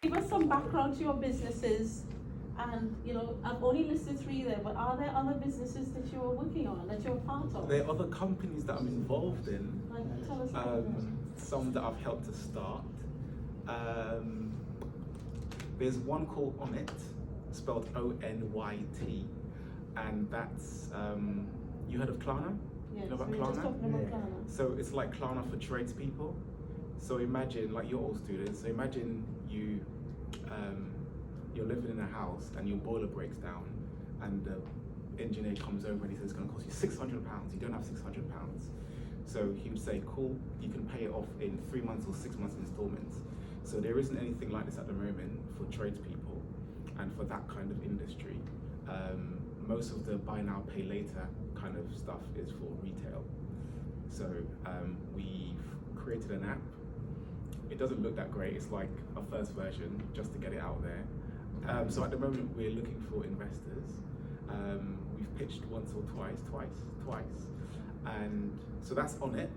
Give us some background to your businesses, and I've only listed 3 there, but are there other businesses that you're working on, that you're part of? There are other companies that I'm involved in. Like, tell us about them. Some that I've helped to start. There's one called Onyt, spelled O-N-Y-T, and that's, you heard of Klarna? Yes, You know about we were just Klarna? talking about Klarna. So it's like Klarna for tradespeople. So imagine, like, you're all students, so imagine you're living in a house and your boiler breaks down and the engineer comes over and he says it's going to cost you £600. You don't have £600. So he would say, cool, you can pay it off in 3 months or 6 months installments. So there isn't anything like this at the moment for tradespeople and for that kind of industry. Most of the buy now, pay later kind of stuff is for retail. So we've created an app. It doesn't look that great. It's like a first version just to get it out there. So at the moment we're looking for investors. We've pitched once or twice. And so that's on it.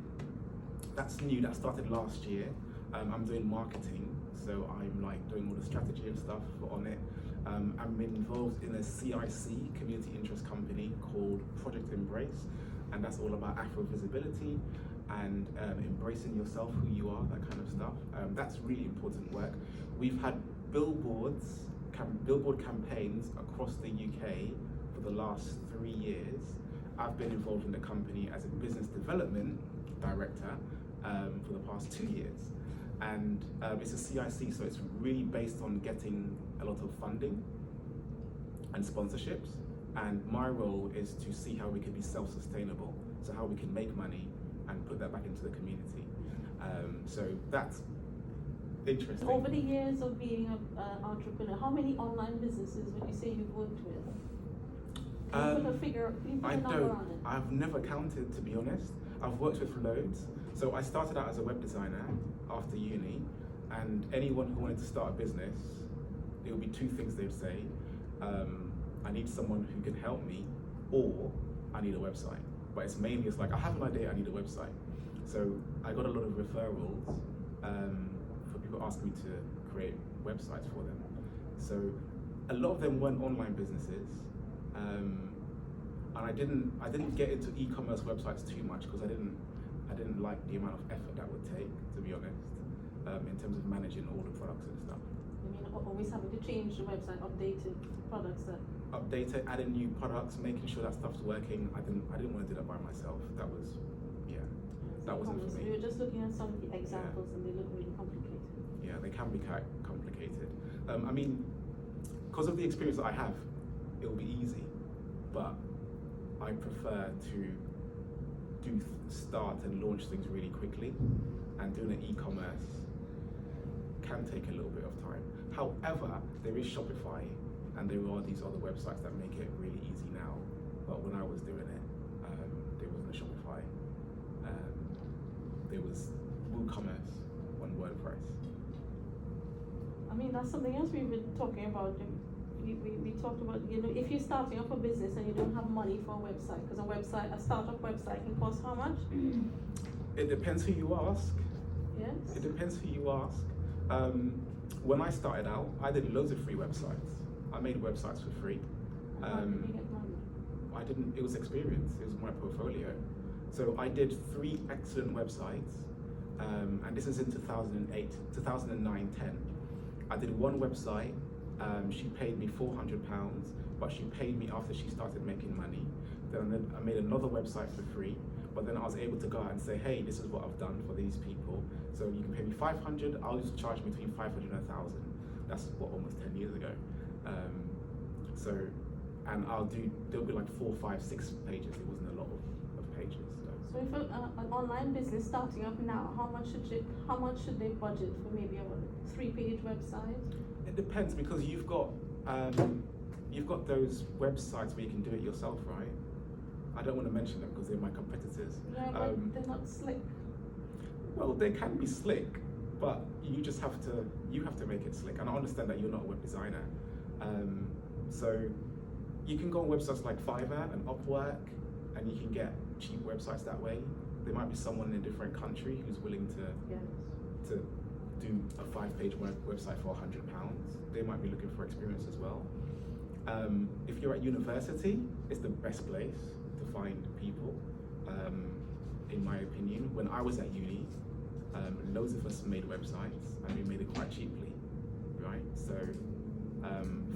That's new, that started last year. I'm doing marketing, so I'm like doing all the strategy and stuff on it. I'm involved in a CIC, community interest company, called Project Embrace, and that's all about Afro visibility and embracing yourself, who you are, that kind of stuff. That's really important work. We've had billboard campaigns across the UK for the last 3 years. I've been involved in the company as a business development director for the past 2 years. And it's a CIC, so it's really based on getting a lot of funding and sponsorships. And my role is to see how we can be self-sustainable, so how we can make money and put that back into the community. So that's interesting. Over the years of being an entrepreneur, how many online businesses would you say you've worked with? Can you put a figure, I number don't. on it? I've never counted, to be honest. I've worked with loads. So I started out as a web designer after uni, and anyone who wanted to start a business, it would be 2 things they'd say. I need someone who can help me, or I need a website. But it's mainly, it's like, I have an idea, I need a website. So I got a lot of referrals for people asking me to create websites for them. So a lot of them weren't online businesses. And I didn't get into e-commerce websites too much because I didn't like the amount of effort that would take, to be honest, in terms of managing all the products and stuff. You mean always having to change the website, updated products that... Update it, adding new products, making sure that stuff's working. I didn't want to do that by myself. That was, that wasn't for me. We were just looking at some of the examples and they look really complicated. Yeah, they can be quite complicated. I mean, because of the experience that I have, it'll be easy, but I prefer to start and launch things really quickly, and doing an e-commerce can take a little bit of time. However, there is Shopify, and there are these other websites that make it really easy now. But when I was doing it, there wasn't a Shopify. There was WooCommerce on WordPress. I mean, that's something else we've been talking about. We talked about, if you're starting up a business and you don't have money for a website, because a startup website can cost how much? It depends who you ask. Yes? It depends who you ask. When I started out, I did loads of free websites. I made websites for free. How did you get money? I didn't, it was experience, it was my portfolio. So I did 3 excellent websites, and this is in 2009, 10. I did one website. She paid me £400, but she paid me after she started making money. Then I made another website for free, but then I was able to go out and say, hey, this is what I've done for these people. So you can pay me 500, I'll just charge between 500 and 1,000. That's almost 10 years ago. And there'll be like 4, 5, 6 pages. It wasn't a lot of pages. So if an online business starting up now, how much should they budget for maybe a 3-page website? It depends, because you've got those websites where you can do it yourself, right? I don't want to mention them because they're my competitors. Yeah, but they're not slick. Well, they can be slick, but you have to make it slick. And I understand that you're not a web designer, so you can go on websites like Fiverr and Upwork, and you can get cheap websites that way. There might be someone in a different country who's willing to do a 5-page website for £100. They might be looking for experience as well. If you're at university, it's the best place to find people, in my opinion. When I was at uni, loads of us made websites, and we made it quite cheaply, right? So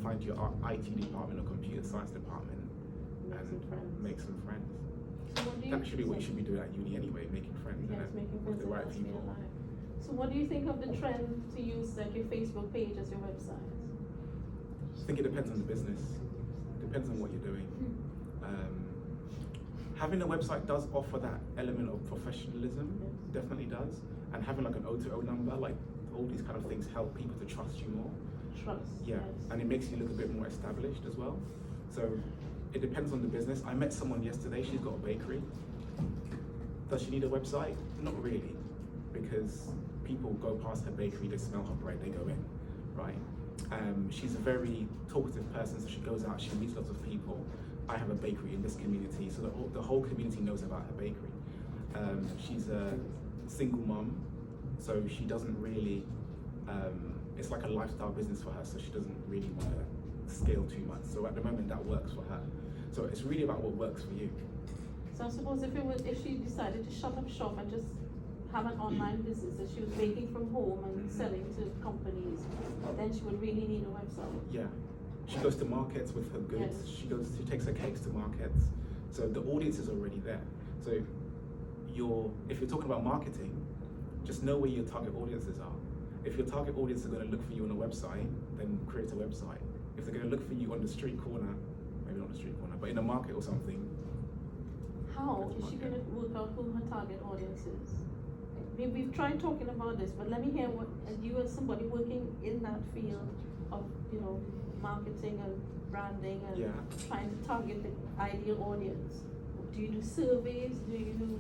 find your IT department or computer science department and make some friends. So what do you That's actually what you should be doing at uni anyway, making friends, Yes, making friends with the right in people. real life. So what do you think of the trend to use like your Facebook page as your website? I think it depends on the business. Depends on what you're doing. Having a website does offer that element of professionalism, definitely does. And having like an O2O number, like all these kind of things help people to trust you more. Trust. Yeah, Yes. and it makes you look a bit more established as well. So it depends on the business. I met someone yesterday, she's got a bakery. Does she need a website? Not really, because people go past her bakery, they smell her bread, they go in, right? She's a very talkative person, so she goes out, she meets lots of people. I have a bakery in this community, so the whole community knows about her bakery. She's a single mom, so she doesn't really, it's like a lifestyle business for her, so she doesn't really want to scale too much. So at the moment that works for her. So it's really about what works for you. So I suppose if she decided to shut up shop and just have an online business, that she was baking from home and selling to companies, then she would really need a website. Yeah. She goes to markets with her goods. Yes. She takes her cakes to markets. So the audience is already there. So if you're talking about marketing, just know where your target audiences are. If your target audience are going to look for you on a website, then create a website. If they're going to look for you on the street corner, maybe not the street corner, but in a market or something. How is she going to work out who her target audience is? We've tried talking about this, but let me hear what, as you as somebody working in that field of, marketing and branding and trying to target the ideal audience. Do you do surveys? Do you do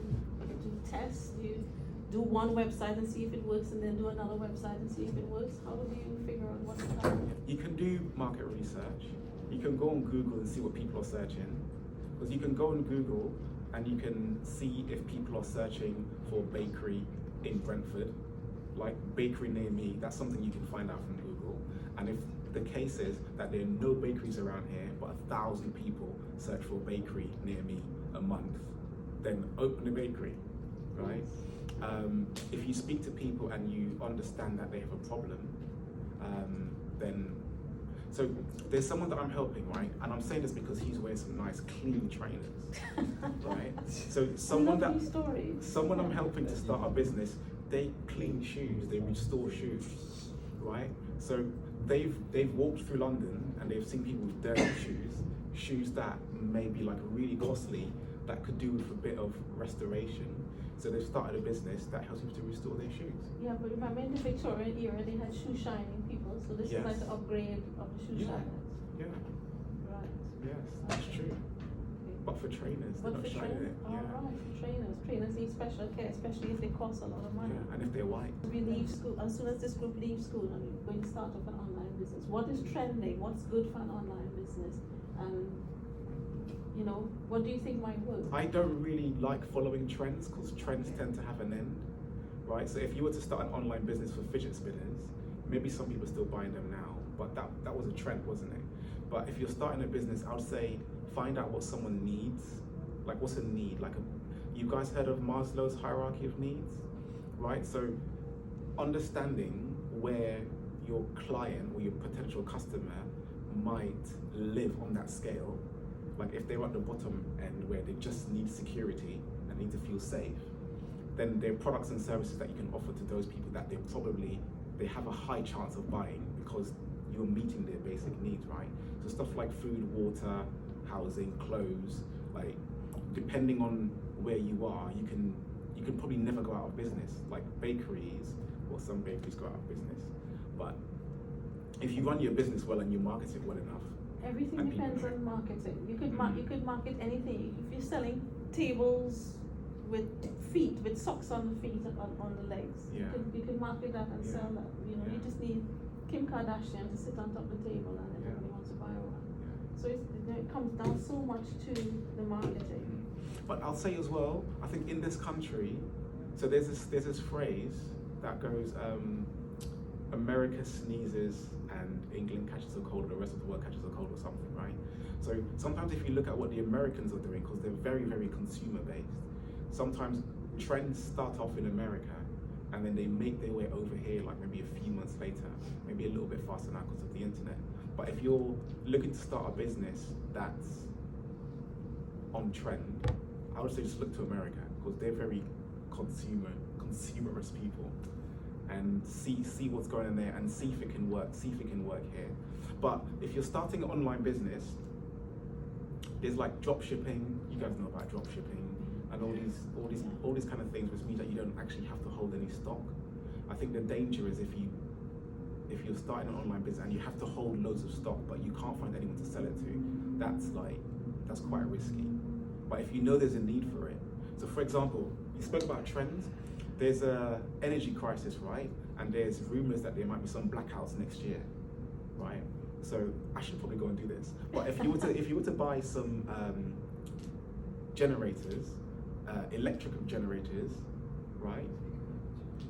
tests? Do you do one website and see if it works and then do another website and see if it works? How do you figure out what's happening? You can do market research. You can go on Google and see what people are searching. Because you can go on Google and you can see if people are searching for bakery in Brentford, like bakery near me. That's something you can find out from Google. And if the case is that there are no bakeries around here, but 1,000 people search for a bakery near me a month, then open a bakery, right? If you speak to people and you understand that they have a problem, so there's someone that I'm helping, right? And I'm saying this because he's wearing some nice clean trainers, right? So someone I'm helping to start a business, they clean shoes, they restore shoes, right? So they've walked through London and they've seen people with dirty shoes that may be like really costly, that could do with a bit of restoration. So they've started a business that helps people to restore their shoes. Yeah, but remember in the Victorian era, they had shoe shining people, so this is like the upgrade of the shoe shiners. Yeah. Right. Yes, that's true. But for trainers, they're not shining it. Right, for trainers need special care, especially if they cost a lot of money. Yeah, and if they're white. We leave school, as soon as this group leaves school and we're going to start up an online business, what is trending? What's good for an online business? And what do you think might work? I don't really like following trends because trends tend to have an end, right? So if you were to start an online business for fidget spinners, maybe some people are still buying them now, but that was a trend, wasn't it? But if you're starting a business, I would say find out what someone needs. Like, what's a need? You guys heard of Maslow's hierarchy of needs, right? So understanding where your client or your potential customer might live on that scale. Like if they're at the bottom end where they just need security and need to feel safe, then there are products and services that you can offer to those people that they have a high chance of buying because you're meeting their basic needs, right? So stuff like food, water, housing, clothes, like depending on where you are, you can probably never go out of business. Like bakeries, or some bakeries go out of business. But if you run your business well and you market it well enough, everything depends on marketing. You could market anything. If you're selling tables with socks on the feet and on the legs, you could market that and sell that. You just need Kim Kardashian to sit on top of the table and everybody wants to buy one. So it comes down so much to the marketing. But I'll say as well, I think in this country, so there's this phrase that goes, America sneezes and England catches a cold, or the rest of the world catches a cold or something, right? So sometimes if you look at what the Americans are doing, because they're very, very consumer based, sometimes trends start off in America and then they make their way over here like maybe a few months later, maybe a little bit faster now because of the internet. But if you're looking to start a business that's on trend, I would say just look to America, because they're very consumerist people, and see what's going on there and see if it can work, here. But if you're starting an online business, there's like drop shipping. You guys know about drop shipping and all these kind of things, which means that you don't actually have to hold any stock. I think the danger is if you're starting an online business and you have to hold loads of stock but you can't find anyone to sell it to, that's quite risky. But if you know there's a need for it, so for example, you spoke about trends. There's a energy crisis, right? And there's rumors that there might be some blackouts next year, right? So I should probably go and do this. But if you were to buy some generators, electrical generators, right?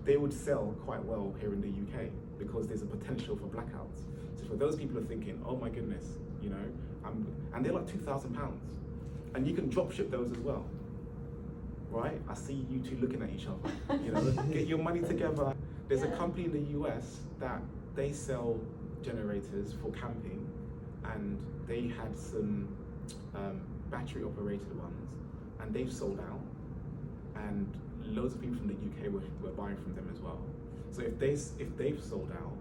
They would sell quite well here in the UK because there's a potential for blackouts. So for those people who are thinking, oh my goodness, you know, and they're like £2,000, and you can drop ship those as well, right? I see you two looking at each other. You know, get your money together. There's a company in the US that they sell generators for camping, and they had some battery operated ones, and they've sold out, and loads of people from the UK were buying from them as well. So if they've sold out,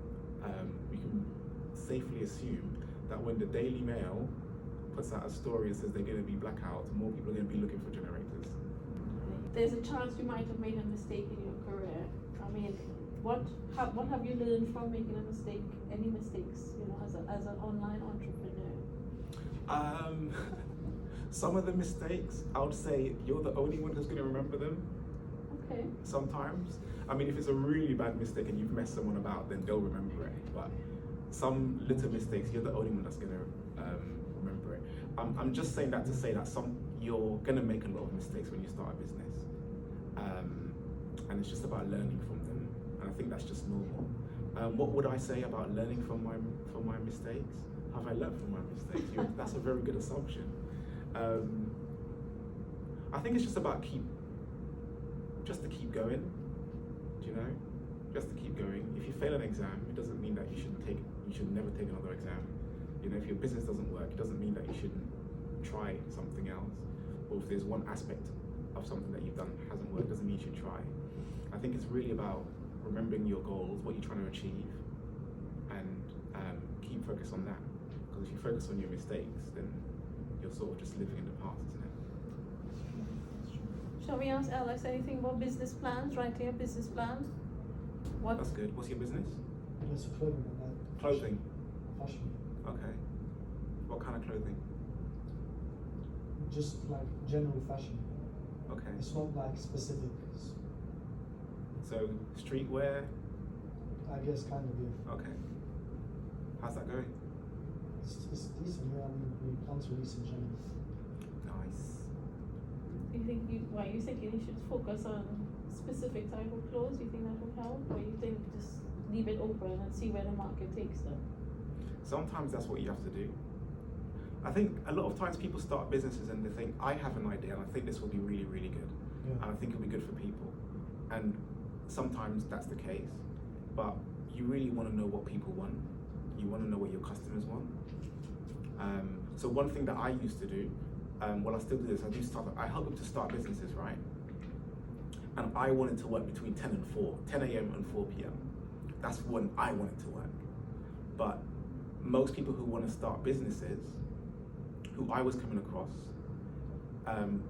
we can safely assume that when the Daily Mail puts out a story and says they're going to be blackouts, more people are going to be looking for generators. There's a chance you might have made a mistake in your career. I mean, what have you learned from making a mistake? Any mistakes, you know, as an online entrepreneur? Some of the mistakes, I would say you're the only one who's going to remember them. Okay. Sometimes. I mean, if it's a really bad mistake and you've messed someone about, then they'll remember it. But some little mistakes, you're the only one that's going to remember it. I'm just saying that to say that you're going to make a lot of mistakes when you start a business. And it's just about learning from them. And I think that's just normal. What would I say about learning from my mistakes? Have I learned from my mistakes? That's a very good assumption. I think it's just about to keep going. Do you know? Just to keep going. If you fail an exam, it doesn't mean that you should never take another exam. You know, if your business doesn't work, it doesn't mean that you shouldn't try something else. Or if there's one aspect of something that you've done hasn't worked, doesn't mean you should try. I think it's really about remembering your goals, what you're trying to achieve, and keep focused on that. Because if you focus on your mistakes, then you're sort of just living in the past, isn't it? Shall we ask Alex anything about business plans? Right here, business plans. What? That's good. What's your business? It's clothing. Clothing. Fashion. Okay. What kind of clothing? Just like general fashion. Okay. It's not like specific. So streetwear? I guess kind of, yeah. Okay. How's that going? It's decent, yeah. I mean, we plan to release in January. Nice. You think you should focus on specific type of clothes? You think that would help, or you think just leave it open and see where the market takes them? Sometimes that's what you have to do. I think a lot of times people start businesses and they think, I have an idea and I think this will be really, really good. Yeah. And I think it'll be good for people. And sometimes that's the case, but you really want to know what people want. You want to know what your customers want. So one thing that I used to do, well, I still do this, I help people to start businesses, right? And I wanted to work between 10 a.m. and 4 p.m. That's when I wanted to work. But most people who want to start businesses, who I was coming across,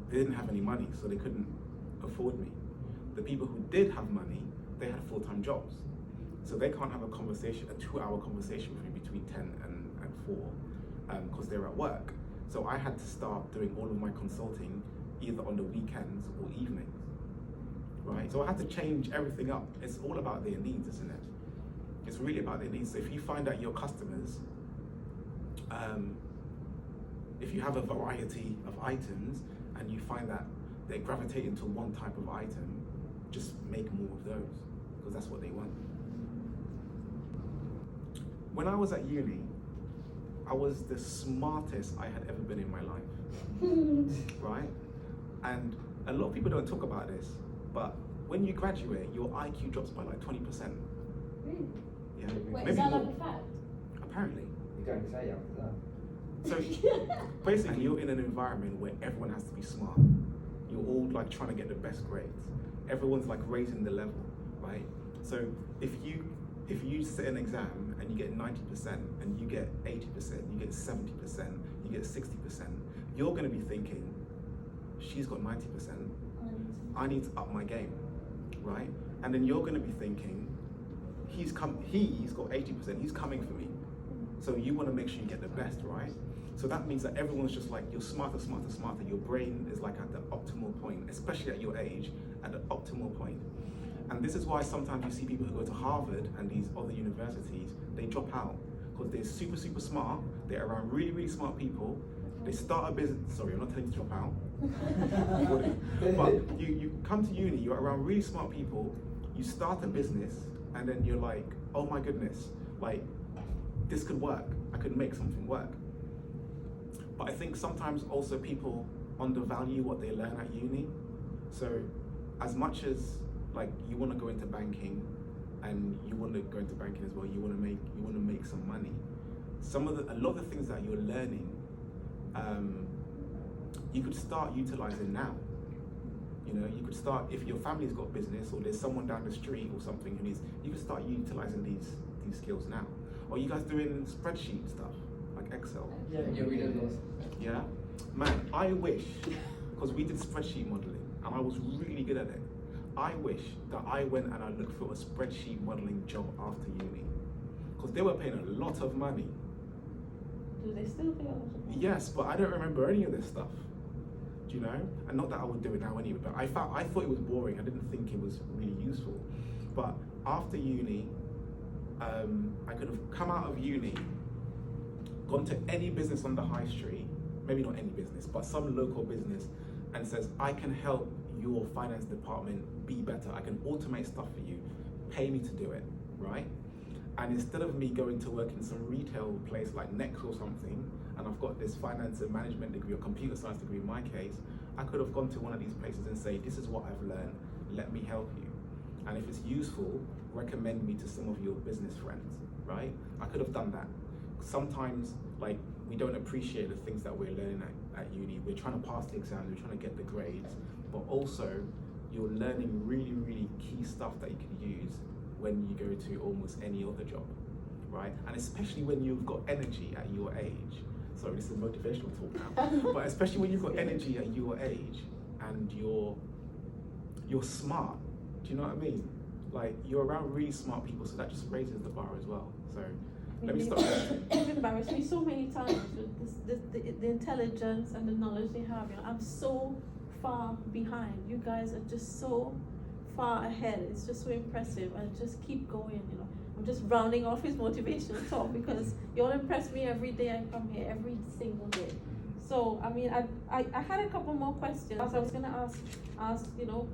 they didn't have any money, so they couldn't afford me. The people who did have money, they had full-time jobs. So they can't have a 2-hour conversation with me between 10 and 4, because they're at work. So I had to start doing all of my consulting either on the weekends or evenings, right? So I had to change everything up. It's all about their needs, isn't it? It's really about their needs. So if you find out your customers, if you have a variety of items and you find that they're gravitating to one type of item, just make more of those, because that's what they want. when I was at uni, I was the smartest I had ever been in my life, right? And a lot of people don't talk about this, but when you graduate, your IQ drops by like 20%. Really? Yeah, Wait, maybe is that more. like a fact? Apparently. You're going to say after that. So basically, you're in an environment where everyone has to be smart. You're all like trying to get the best grades. Everyone's like raising the level, right? So if you sit an exam and you get 90% and you get 80%, you get 70%, you get 60%, you're going to be thinking, she's got 90%, I need to up my game, right? And then you're going to be thinking, he's got 80%, he's coming for me. So you want to make sure you get the best, right? So that means that everyone's just like, you're smarter. Your brain is like at the optimal point, especially at your age, at the optimal point. And this is why sometimes you see people who go to Harvard and these other universities, they drop out because they're super, super smart. They're around really, really smart people. They start a business. Sorry, I'm not telling you to drop out. But you come to uni, you're around really smart people, you start a business, and then you're like, oh my goodness, like, this could work. I could make something work. But I think sometimes also people undervalue what they learn at uni. So as much as like you want to go into banking and you want to go into banking as well, you want to make some money. A lot of the things that you're learning, you could start utilizing now. You know, you could start, if your family's got business or there's someone down the street or something who needs, you could start utilizing these skills now. Or you guys doing spreadsheet stuff, like Excel? Yeah, we did those. Yeah? Man, I wish, because we did spreadsheet modeling and I was really good at it. I wish that I went and I looked for a spreadsheet modeling job after uni. Because they were paying a lot of money. Do they still pay a lot of money? Yes, but I don't remember any of this stuff. Do you know? And not that I would do it now anyway, but I thought it was boring. I didn't think it was really useful. But after uni, I could have come out of uni, gone to any business on the high street, maybe not any business, but some local business, and says, I can help your finance department be better. I can automate stuff for you, pay me to do it, right? And instead of me going to work in some retail place like Next or something, and I've got this finance and management degree or computer science degree in my case, I could have gone to one of these places and say, this is what I've learned, let me help you. And if it's useful, recommend me to some of your business friends, right? I could have done that. Sometimes, like, we don't appreciate the things that we're learning at uni. We're trying to pass the exams, we're trying to get the grades, but also you're learning really, really key stuff that you can use when you go to almost any other job, right? And especially when you've got energy at your age. Sorry, this is motivational talk now. But especially when you've got energy at your age and you're smart. Do you know what I mean? Like, you're around really smart people, so that just raises the bar as well. So let me stop. You've embarrassed me so many times with the intelligence and the knowledge they have. You know, I'm so far behind. You guys are just so far ahead. It's just so impressive. I just keep going. You know, I'm just rounding off his motivational talk because you all impress me every day I come here, every single day. So I mean, I had a couple more questions. I was gonna ask you know,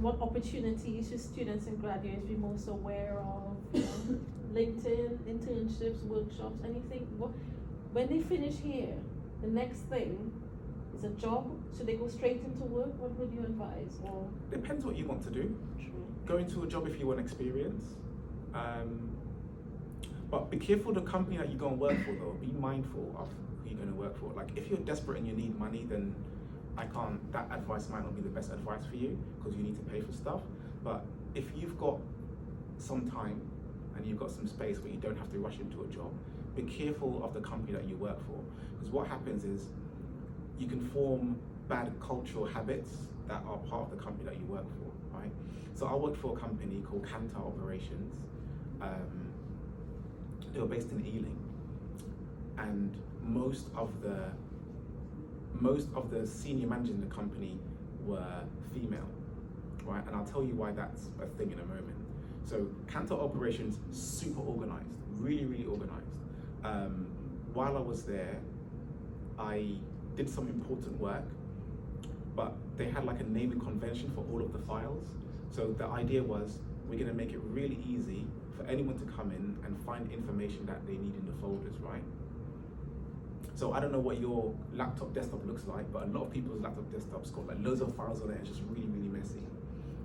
what opportunities should students and graduates be most aware of? You know, LinkedIn, internships, workshops, anything. When they finish here, the next thing is a job. Should they go straight into work? What would you advise? Or depends what you want to do. Go into a job if you want experience. But be careful the company that you go and work for though. Be mindful of who you're going to work for. Like, if you're desperate and you need money, then that advice might not be the best advice for you because you need to pay for stuff. But if you've got some time and you've got some space where you don't have to rush into a job, be careful of the company that you work for. Because what happens is you can form bad cultural habits that are part of the company that you work for, right? So I worked for a company called Cantor Operations. They were based in Ealing, and most of the senior managers in the company were female, right? And I'll tell you why that's a thing in a moment. So Cantor Operations, super organized, really, really organized. While I was there, I did some important work, but they had like a naming convention for all of the files. So the idea was, we're gonna make it really easy for anyone to come in and find information that they need in the folders, right? So I don't know what your laptop desktop looks like, but a lot of people's laptop desktops got like loads of files on it. It's just really, really messy,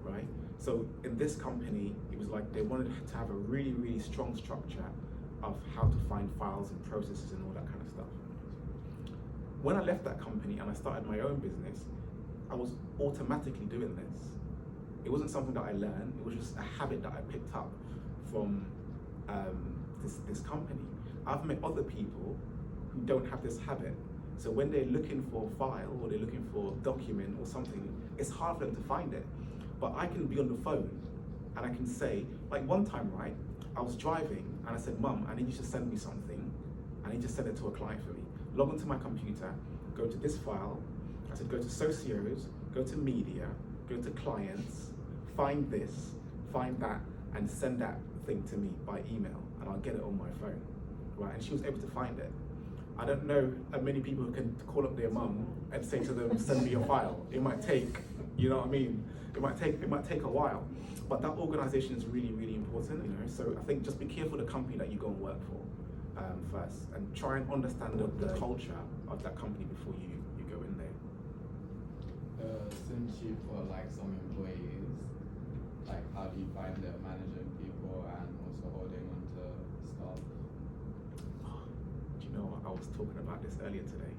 right? So in this company, it was like they wanted to have a really, really strong structure of how to find files and processes and all that kind of stuff. When I left that company and I started my own business, I was automatically doing this. It wasn't something that I learned, it was just a habit that I picked up from this company. I've met other people who don't have this habit. So when they're looking for a file or they're looking for a document or something, it's hard for them to find it. But I can be on the phone and I can say, like one time, right, I was driving and I said, Mum, I need you to send me something. I need you to send it to a client for me. Log onto my computer, go to this file. I said, go to Socios, go to Media, go to Clients, find this, find that, and send that thing to me by email, and I'll get it on my phone, right? And she was able to find it. I don't know many people who can call up their mum and say to them, send me your file. It might take, you know what I mean? It might take a while, but that organization is really, really important, you know? So I think just be careful the company that you go and work for first, and try and understand the culture of that company before you go in there. Since you for like some employees, like how do you find the managing people and also holding on to staff? Do you know what? I was talking about this earlier today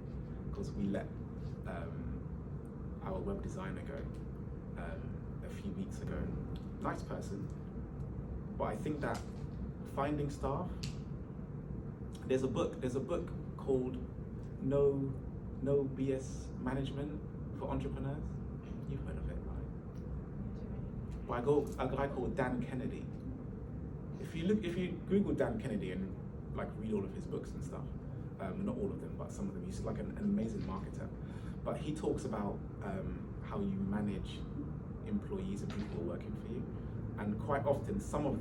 because we let our web designer go a few weeks ago. Nice person, but I think that finding staff. There's a book called No BS Management for Entrepreneurs. You've heard of it, right? By a guy called Dan Kennedy. If you Google Dan Kennedy and like read all of his books and stuff, not all of them, but some of them, he's like an amazing marketer. But he talks about how you manage employees and people working for you, and quite often some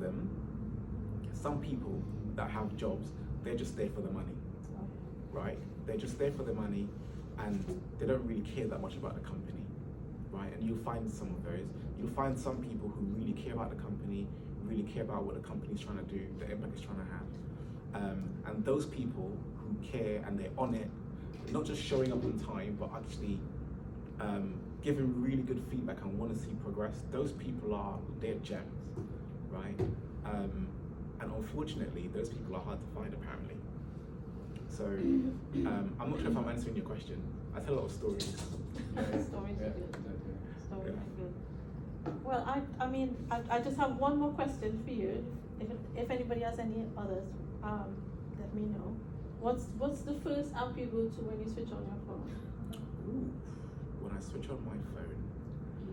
people that have jobs, they're just there for the money, right? They're just there for the money and they don't really care that much about the company, right? And you'll find some of those. You'll find some people who really care about the company, really care about what the company's trying to do, the impact it's trying to have. And those people who care and they're on it, not just showing up on time, but actually giving really good feedback and want to see progress, those people they're gems, right? And unfortunately, those people are hard to find apparently. So I'm not sure if I'm answering your question. I tell a lot of stories. Stories are good. Stories are good. Well, I just have one more question for you. If anybody has any others, let me know. What's the first app you go to when you switch on your phone? Ooh. When I switch on my phone,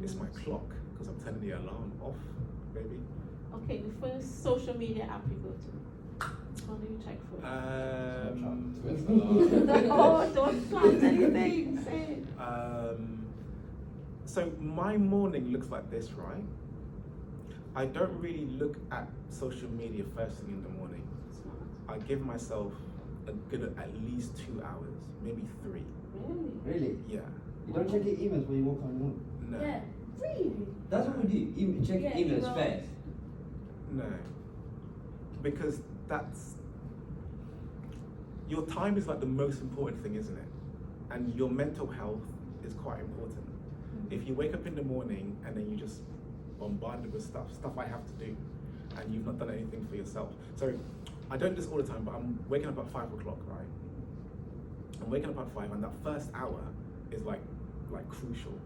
it's my clock because I'm turning the alarm off, maybe. Okay, the first social media app you go to. What do you check for? Oh, don't plant anything. Say it. So my morning looks like this, right? I don't really look at social media first thing in the morning. I give myself a good at least 2 hours, maybe 3. Really? Really? Yeah. You don't check your emails when you walk on the moon? No. Yeah. Really? That's what we do. Check Yeah, emails emails. first. No. Because your time is like the most important thing, isn't it? And your mental health is quite important. If you wake up in the morning and then you just bombarded with stuff I have to do, and you've not done anything for yourself. So I don't do this all the time, but I'm waking up at 5 o'clock, right? I'm waking up at 5, and that first hour is like crucial.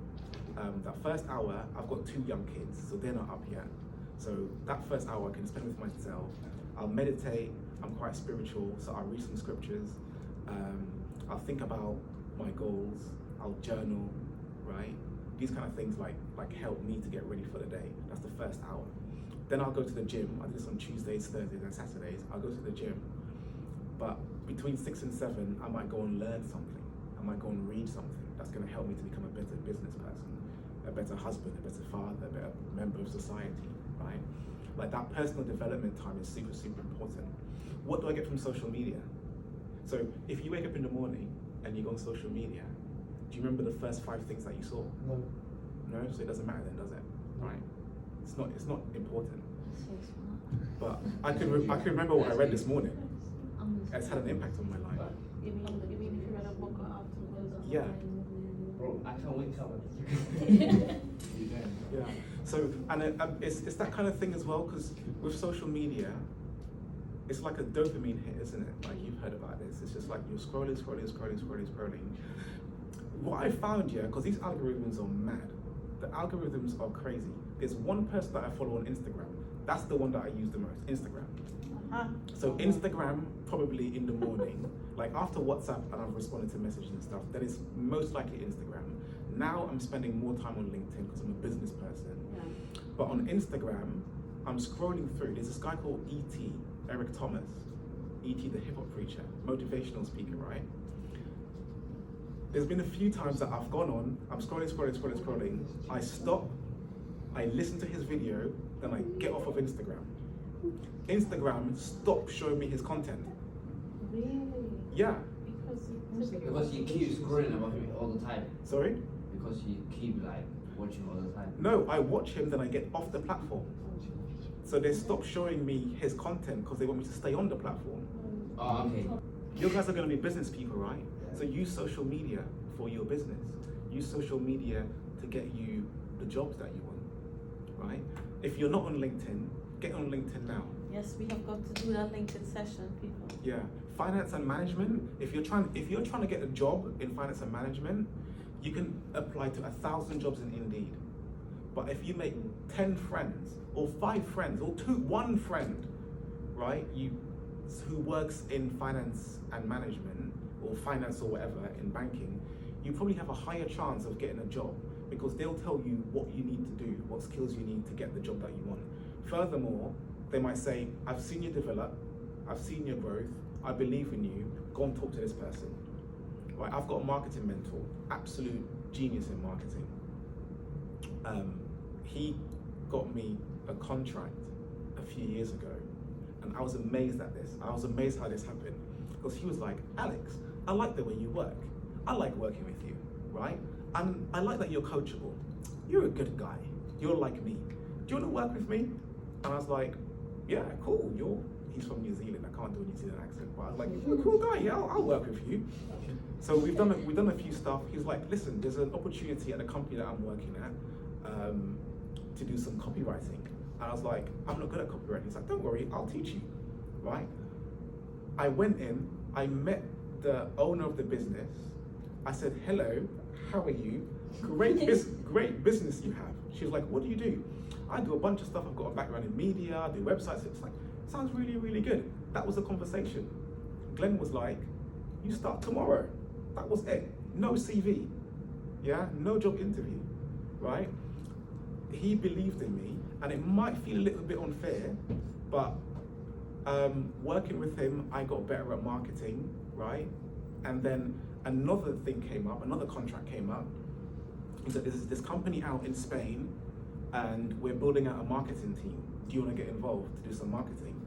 That first hour, I've got 2 young kids, so they're not up yet. So that first hour I can spend with myself. I'll meditate. I'm quite spiritual, so I'll read some scriptures. I'll think about my goals. I'll journal, right? These kind of things like help me to get ready for the day. That's the first hour. Then I'll go to the gym. I do this on Tuesdays, Thursdays, and Saturdays. I'll go to the gym. But between 6 and 7, I might go and learn something. I might go and read something that's going to help me to become a better business person, a better husband, a better father, a better member of society, right? Like that personal development time is super, super important. What do I get from social media? So if you wake up in the morning and you go on social media, do you remember the first 5 things that you saw? No. No, so it doesn't matter then, does it? Right? It's not important. But I can remember what I read this morning. It's had an impact on my life. You mean if you read a book or afterwards? Yeah. Bro, I can't wait till Yeah. So, and it's that kind of thing as well, because with social media, it's like a dopamine hit, isn't it? Like you've heard about this. It's just like you're scrolling. What I found, because these algorithms are mad. The algorithms are crazy. There's one person that I follow on Instagram. That's the one that I use the most, Instagram. So Instagram, probably in the morning, like after WhatsApp and I've responded to messages and stuff, then it's most likely Instagram. Now I'm spending more time on LinkedIn because I'm a business person. Yeah. But on Instagram, I'm scrolling through. There's this guy called E.T., Eric Thomas. E.T., the hip hop preacher, motivational speaker, right? There's been a few times that I've gone on, I'm scrolling. I stop, I listen to his video, then I get off of Instagram. Instagram stopped showing me his content. Really? Yeah. Because you keep scrolling about him all the time. Sorry? Because you keep like watching all the time. No, I watch him, then I get off the platform. So they stopped showing me his content because they want me to stay on the platform. Oh, okay. You guys are going to be business people, right? So use social media for your business. Use social media to get you the jobs that you want, right? If you're not on LinkedIn, get on LinkedIn now. Yes, we have got to do that LinkedIn session, people. Yeah, finance and management. If you're trying to get a job in finance and management, you can apply to 1,000 jobs in Indeed. But if you make 10 friends or 5 friends or one friend, right, who works in finance and management or finance or whatever in banking, you probably have a higher chance of getting a job because they'll tell you what you need to do, what skills you need to get the job that you want. Furthermore, they might say, I've seen you develop, I've seen your growth, I believe in you, go and talk to this person. Right, I've got a marketing mentor, absolute genius in marketing. He got me a contract a few years ago, and I was amazed at this. I was amazed how this happened, because he was like, Alex, I like the way you work. I like working with you, right? And I like that you're coachable. You're a good guy. You're like me. Do you want to work with me? And I was like, yeah, cool. He's from New Zealand. I can't do a New Zealand accent, but I was like, you're a cool guy. Yeah, I'll work with you. So we've done a few stuff. He's like, listen, there's an opportunity at the company that I'm working at to do some copywriting. And I was like, I'm not good at copywriting. He's like, don't worry, I'll teach you, right? I went in, I met the owner of the business. I said, hello, how are you? Great business you have. She was like, what do you do? I do a bunch of stuff. I've got a background in media, I do websites. It's like, sounds really, really good. That was the conversation. Glenn was like, you start tomorrow. That was it. No CV, yeah, no job interview, right? He believed in me, and it might feel a little bit unfair, but working with him, I got better at marketing, right? And then another thing came up, another contract came up. He said, there's this company out in Spain, and we're building out a marketing team. Do you want to get involved to do some marketing?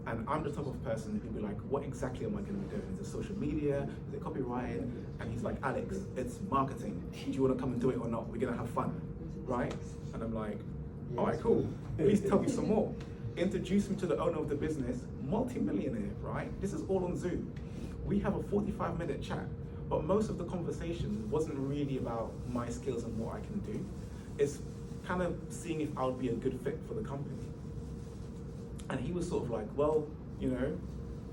And I'm the type of person who'd be like, what exactly am I going to be doing? Is it social media? Is it copywriting? And he's like, Alex, it's marketing. Do you want to come and do it or not? We're going to have fun, right? And I'm like, all right, cool. Please tell me some more. Introduce him to the owner of the business, multi-millionaire, right? This is all on Zoom. We have a 45-minute chat, but most of the conversation wasn't really about my skills and what I can do. It's kind of seeing if I would be a good fit for the company. And he was sort of like, well, you know,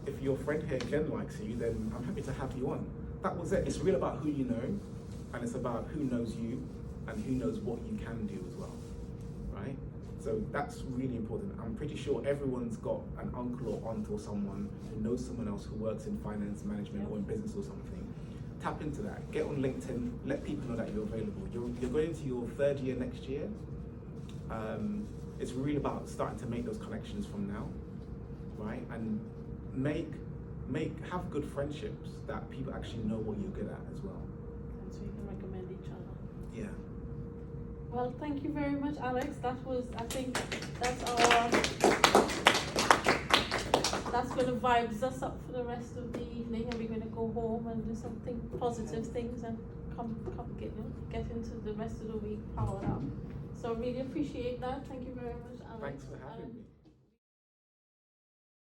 if your friend here, Glenn, likes you, then I'm happy to have you on. That was it. It's really about who you know, and it's about who knows you, and who knows what you can do as well, right? So that's really important. I'm pretty sure everyone's got an uncle or aunt or someone who knows someone else who works in finance, management, or in business or something. Tap into that. Get on LinkedIn. Let people know that you're available. You're going into your 3rd year next year. It's really about starting to make those connections from now, right? And have good friendships that people actually know what you're good at as well. And so you can recommend each other. Yeah. Well, thank you very much, Alex. I think that's going to vibes us up for the rest of the evening, and we're going to go home and do something positive things and come get into the rest of the week powered up. So really appreciate that. Thank you very much, Alex. Thanks for having me.